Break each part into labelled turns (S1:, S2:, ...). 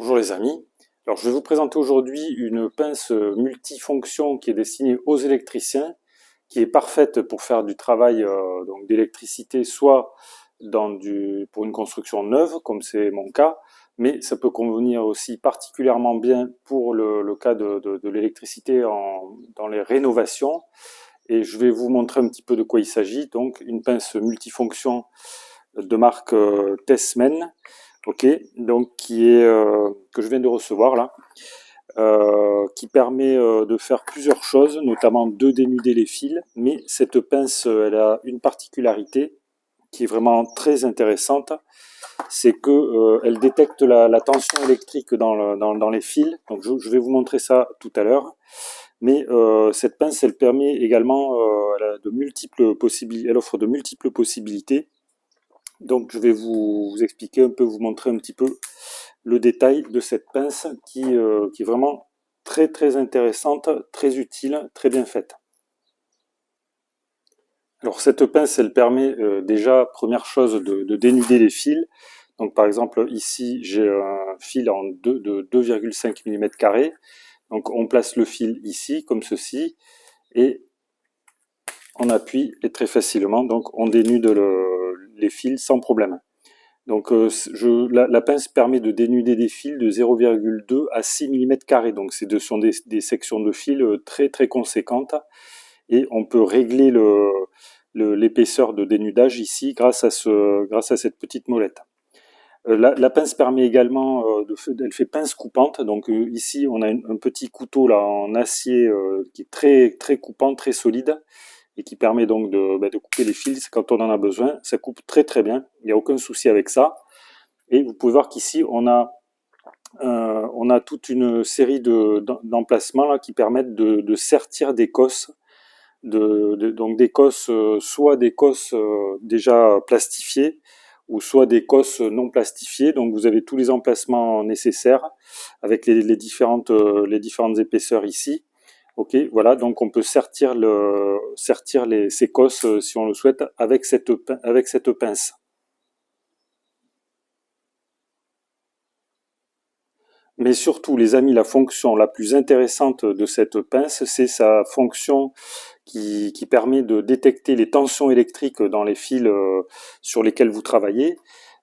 S1: Bonjour les amis, alors je vais vous présenter aujourd'hui une pince multifonction qui est destinée aux électriciens, qui est parfaite pour faire du travail donc d'électricité, soit pour une construction neuve, comme c'est mon cas, mais ça peut convenir aussi particulièrement bien pour le cas de l'électricité dans les rénovations. Et je vais vous montrer un petit peu de quoi il s'agit. Donc une pince multifonction de marque Tessmen. Ok, donc que je viens de recevoir là, qui permet de faire plusieurs choses, notamment de dénuder les fils. Mais cette pince, elle a une particularité qui est vraiment très intéressante, c'est que elle détecte la tension électrique dans les fils. Donc je vais vous montrer ça tout à l'heure. Mais cette pince, elle permet également, elle offre de multiples possibilités. Donc je vais vous expliquer un peu, vous montrer un petit peu le détail de cette pince qui est vraiment très très intéressante, très utile, très bien faite. Alors cette pince, elle permet déjà, première chose, de dénuder les fils. Donc par exemple ici j'ai un fil de 2,5 mm². Donc on place le fil ici comme ceci et on appuie et très facilement donc on dénude les fils sans problème. Donc la pince permet de dénuder des fils de 0,2 à 6 mm². Donc ce sont des sections de fils très très conséquentes et on peut régler l'épaisseur de dénudage ici grâce à cette petite molette. La pince permet également, elle fait pince coupante. Donc ici on a un petit couteau là en acier qui est très très coupant, très solide et qui permet donc de couper les fils quand on en a besoin. Ça coupe très très bien, il n'y a aucun souci avec ça. Et vous pouvez voir qu'ici on a toute une série d'emplacements là qui permettent de sertir des cosses, donc des cosses, soit des cosses déjà plastifiées, ou soit des cosses non plastifiées. Donc vous avez tous les emplacements nécessaires avec les différentes épaisseurs ici. Ok, voilà, donc on peut sertir ces cosses si on le souhaite avec cette pince. Mais surtout, les amis, la fonction la plus intéressante de cette pince, c'est sa fonction qui permet de détecter les tensions électriques dans les fils sur lesquels vous travaillez.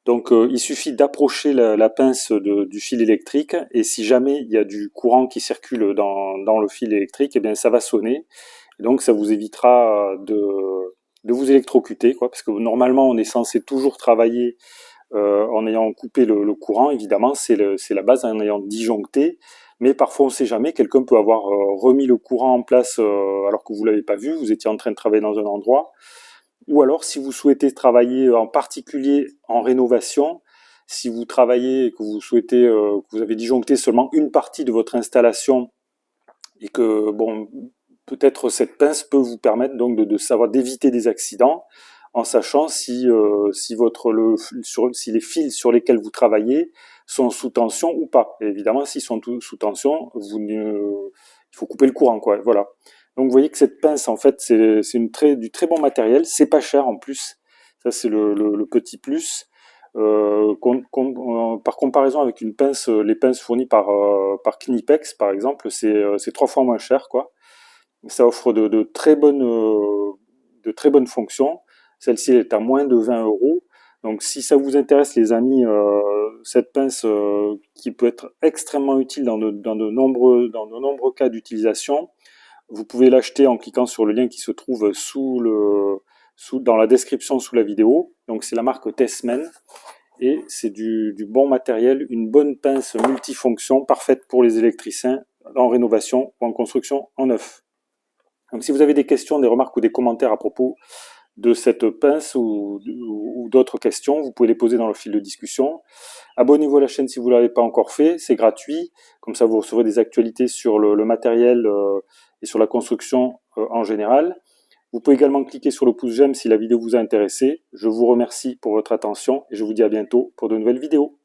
S1: Donc il suffit d'approcher la pince du fil électrique et si jamais il y a du courant qui circule dans le fil électrique, eh bien ça va sonner. Et donc ça vous évitera de vous électrocuter, quoi, parce que normalement on est censé toujours travailler en ayant coupé le courant, évidemment, c'est la base, en ayant disjoncté. Mais parfois, on ne sait jamais, quelqu'un peut avoir remis le courant en place alors que vous ne l'avez pas vu, vous étiez en train de travailler dans un endroit. Ou alors, si vous souhaitez travailler en particulier en rénovation, si vous travaillez et que vous souhaitez, que vous avez disjoncté seulement une partie de votre installation et que, bon, peut-être cette pince peut vous permettre donc de savoir d'éviter des accidents en sachant si les fils sur lesquels vous travaillez sont sous tension ou pas. Et évidemment, s'ils sont sous tension, il faut couper le courant, quoi. Voilà. Donc vous voyez que cette pince, en fait, c'est du très bon matériel. C'est pas cher en plus. Ça, c'est le petit plus. Par comparaison avec une pince, les pinces fournies par Knipex, par exemple, c'est 3 fois moins cher, quoi. Ça offre de très bonnes fonctions. Celle-ci est à moins de 20 euros. Donc si ça vous intéresse les amis, cette pince qui peut être extrêmement utile dans de nombreux cas d'utilisation, vous pouvez l'acheter en cliquant sur le lien qui se trouve dans la description sous la vidéo. Donc c'est la marque Tessmen et c'est du bon matériel, une bonne pince multifonction parfaite pour les électriciens en rénovation ou en construction en neuf. Donc si vous avez des questions, des remarques ou des commentaires à propos de cette pince ou d'autres questions, vous pouvez les poser dans le fil de discussion. Abonnez-vous à la chaîne si vous ne l'avez pas encore fait, c'est gratuit. Comme ça, vous recevrez des actualités sur le matériel et sur la construction en général. Vous pouvez également cliquer sur le pouce j'aime si la vidéo vous a intéressé. Je vous remercie pour votre attention et je vous dis à bientôt pour de nouvelles vidéos.